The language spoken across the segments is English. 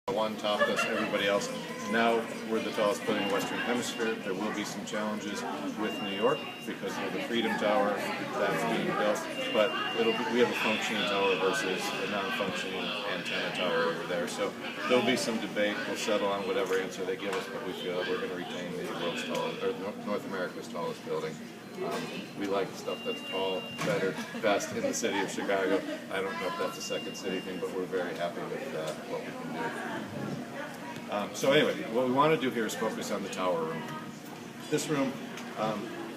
One topped us, everybody else. Now we're the tallest building in the Western Hemisphere. There will be some challenges with New York because of the Freedom Tower that's being built, but we have a functioning tower versus a non-functioning antenna tower over there. So there'll be some debate. We'll settle on whatever answer they give us, but we feel that we're going to retain the world's tallest, or North America's tallest building. We like stuff that's tall, better, best in the city of Chicago. I don't know if that's a second city thing, but we're very happy with what we can do. So anyway, what we want to do here is focus on the tower room. This room,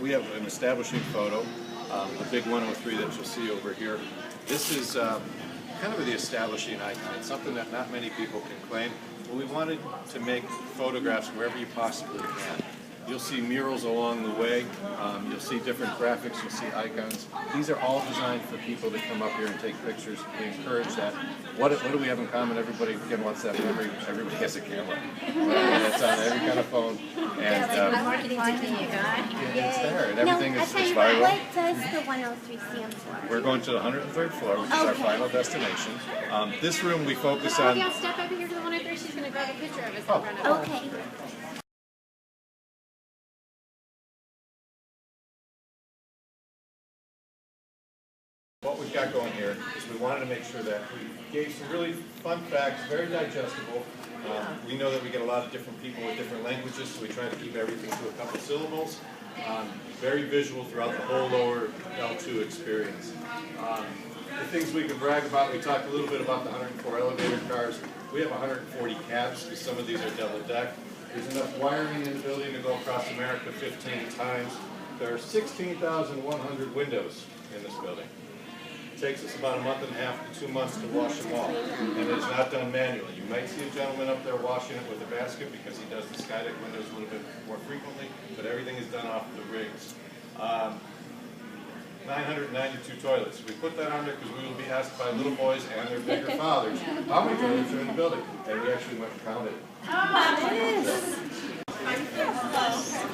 we have an establishing photo, the big 103 that you'll see over here. This is kind of the establishing icon. It's something that not many people can claim, but we wanted to make photographs wherever you possibly can. You'll see murals along the way, you'll see different graphics, you'll see icons. These are all designed for people to come up here and take pictures. We encourage that. What do we have in common? Everybody, again, what's that memory? Everybody has a camera. It's on every kind of phone. And it's there, and everything is viral. What does the 103 stand for? We're going to the 103rd floor, which is our final destination. This room we focus on... I'll step over here to the 103. She's going to grab a picture of us in front of us. Okay. What we've got going here is we wanted to make sure that we gave some really fun facts, very digestible. We know that we get a lot of different people with different languages, so we try to keep everything to a couple syllables. Very visual throughout the whole lower L2 experience. The things we can brag about, we talked a little bit about the 104 elevator cars. We have 140 cabs, because some of these are double deck. There's enough wiring in the building to go across America 15 times. There are 16,100 windows in this building. It takes us about a month and a half to 2 months to wash them all, and it's not done manually. You might see a gentleman up there washing it with a basket because he does the SkyDeck windows a little bit more frequently, but everything is done off the rigs. 992 toilets. We put that on there because we will be asked by little boys and their bigger fathers how many toilets are in the building, and we actually went and counted.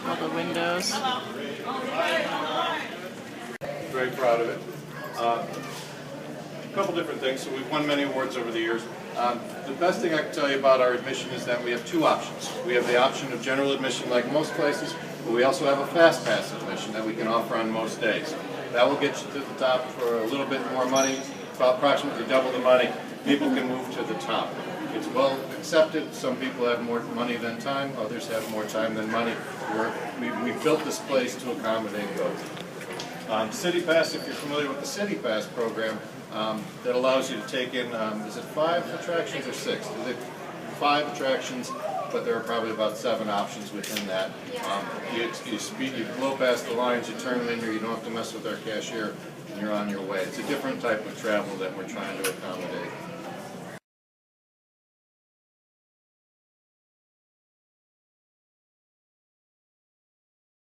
All the windows. Very proud of it. A couple different things. So we've won many awards over the years. The best thing I can tell you about our admission is that we have two options. We have the option of general admission like most places, but we also have a fast pass admission that we can offer on most days. That will get you to the top for a little bit more money, about approximately double the money. People can move to the top. It's well accepted. Some people have more money than time, others have more time than money. We built this place to accommodate both. City Pass, if you're familiar with the City Pass program, that allows you to take in, is it 5 attractions or 6? Is it 5 attractions, but there are probably about 7 options within that. You blow past the lines, you turn linear, you don't have to mess with our cashier, and you're on your way. It's a different type of travel that we're trying to accommodate.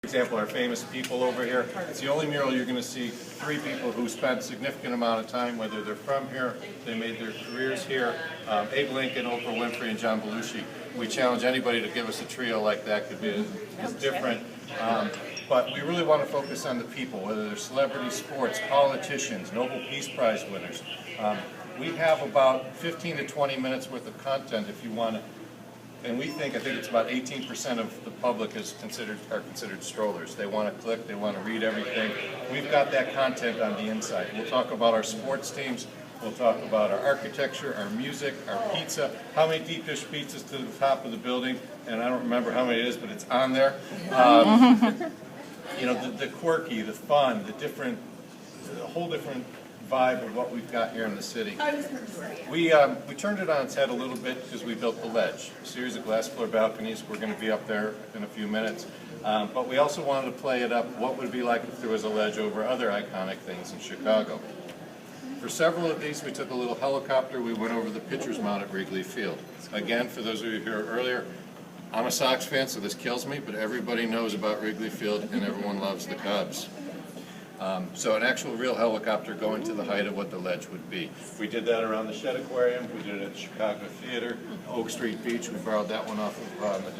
For example, our famous people over here. It's the only mural you're going to see 3 people who spent a significant amount of time, whether they're from here, they made their careers here. Abe Lincoln, Oprah Winfrey, and John Belushi. We challenge anybody to give us a trio like that. Could be as different. But we really want to focus on the people, whether they're celebrities, sports, politicians, Nobel Peace Prize winners. We have about 15 to 20 minutes worth of content if you want to. And I think it's about 18% of the public are considered strollers. They want to click, they want to read everything. We've got that content on the inside. We'll talk about our sports teams, we'll talk about our architecture, our music, our pizza, how many deep dish pizzas to the top of the building, and I don't remember how many it is, but it's on there. You know, the quirky, the fun, the whole different vibe of what we've got here in the city. We turned it on its head a little bit because we built the ledge, a series of glass floor balconies. We're going to be up there in a few minutes. But we also wanted to play it up, what would it be like if there was a ledge over other iconic things in Chicago. For several of these, we took a little helicopter. We went over the pitcher's mound at Wrigley Field. Again, for those of you here earlier, I'm a Sox fan, so this kills me, but everybody knows about Wrigley Field and everyone loves the Cubs. So an actual real helicopter going to the height of what the ledge would be. We did that around the Shed Aquarium, we did it at the Chicago Theater, Oak Street Beach, we borrowed that one off of a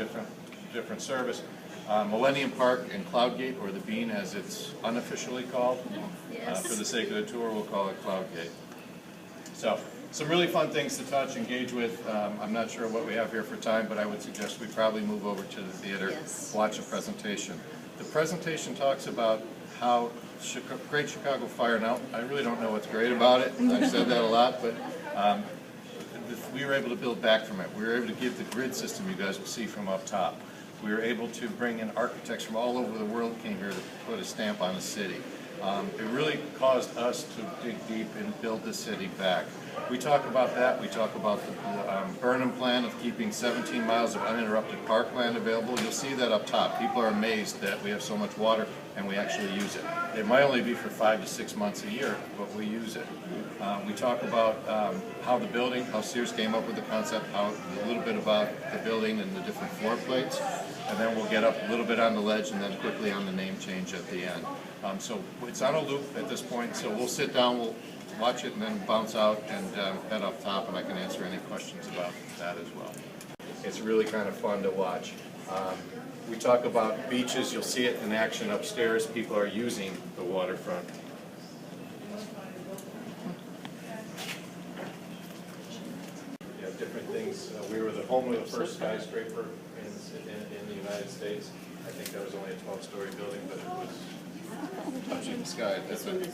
different service. Millennium Park and Cloudgate, or the Bean as it's unofficially called. For the sake of the tour, we'll call it Cloudgate. So some really fun things to touch, engage with. I'm not sure what we have here for time, but I would suggest we probably move over to the theater, watch a presentation. The presentation talks about how Great Chicago Fire. Now, I really don't know what's great about it. I've said that a lot, but we were able to build back from it. We were able to give the grid system you guys will see from up top. We were able to bring in architects from all over the world came here to put a stamp on the city. It really caused us to dig deep and build the city back. We talk about that. We talk about the Burnham plan of keeping 17 miles of uninterrupted parkland available. You'll see that up top. People are amazed that we have so much water and we actually use it. It might only be for 5 to 6 months a year, but we use it. We talk about how the building, how Sears came up with the concept, a little bit about the building and the different floor plates, and then we'll get up a little bit on the ledge and then quickly on the name change at the end. So it's on a loop at this point, so we'll sit down, we'll watch it and then bounce out and head up top, and I can answer any questions about that as well. It's really kind of fun to watch. We talk about beaches. You'll see it in action upstairs. People are using the waterfront. You have different things. We were the home of the first skyscraper in the United States. I think that was only a 12-story building, but it was touching the sky. That's it.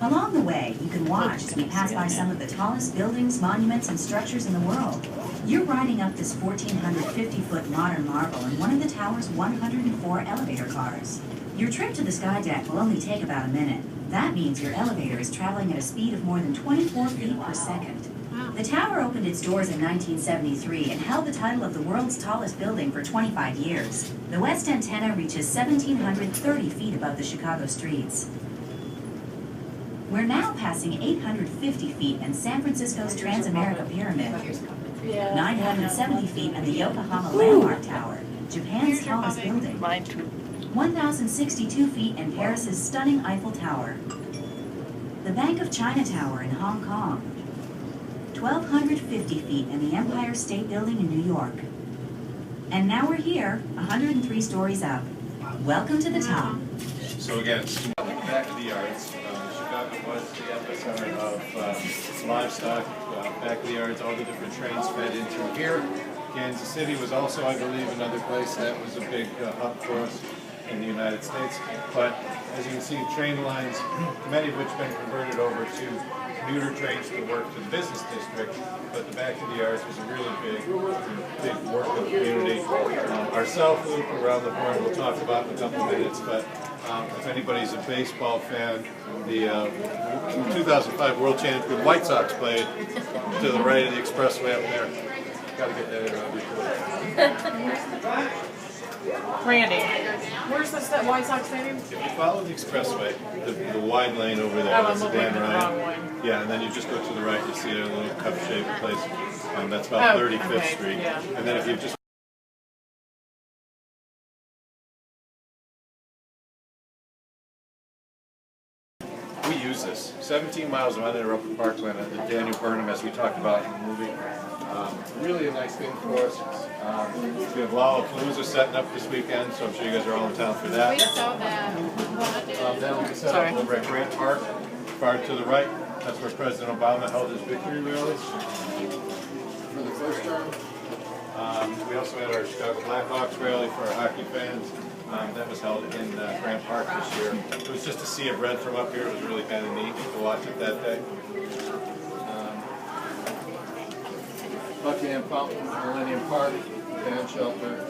Along the way, you can watch as we pass by some of the tallest buildings, monuments, and structures in the world. You're riding up this 1,450-foot modern marvel in one of the tower's 104 elevator cars. Your trip to the SkyDeck will only take about a minute. That means your elevator is traveling at a speed of more than 24 feet per second. The tower opened its doors in 1973 and held the title of the world's tallest building for 25 years. The west antenna reaches 1,730 feet above the Chicago streets. We're now passing 850 feet and San Francisco's Transamerica Pyramid, 970 feet and the Yokohama Landmark Tower, Japan's tallest building, 1,062 feet and Paris's stunning Eiffel Tower, the Bank of China Tower in Hong Kong, 1,250 feet and the Empire State Building in New York. And now we're here, 103 stories up. Welcome to the top. So again, back of the yards. Chicago was the epicenter of livestock. Back of the yards, all the different trains fed into here. Kansas City was also, I believe, another place that was a big hub for us in the United States. But as you can see, train lines, many of which have been converted over to commuter trains to work to the business district. But the back of the yards was a really big working community. Our South Loop around the horn we'll talk about in a couple minutes, but if anybody's a baseball fan, the 2005 World Championship White Sox played to the right of the expressway up there. Got to get that in around. Randy, where's this that White Sox Stadium? If you follow the expressway, the wide lane over there, that's the Dan Ryan. Yeah, and then you just go to the right, you see a little cup-shaped place. That's about 35th Street. Yeah. And then if you just we use this. 17 miles of uninterrupted parkland at the Daniel Burnham, as we talked about in the movie. Really a nice thing for us. We have Lollapalooza setting up this weekend, so I'm sure you guys are all in town for that. We saw that. That'll be set up over at Grant Park. Far to the right, that's where President Obama held his victory rallies for the first term. We also had our Chicago Blackhawks rally for our hockey fans. That was held in Grant Park this year. It was just a sea of red from up here. It was really kind of neat to watch it that day. Buckingham Fountain, Millennium Park, band shelter.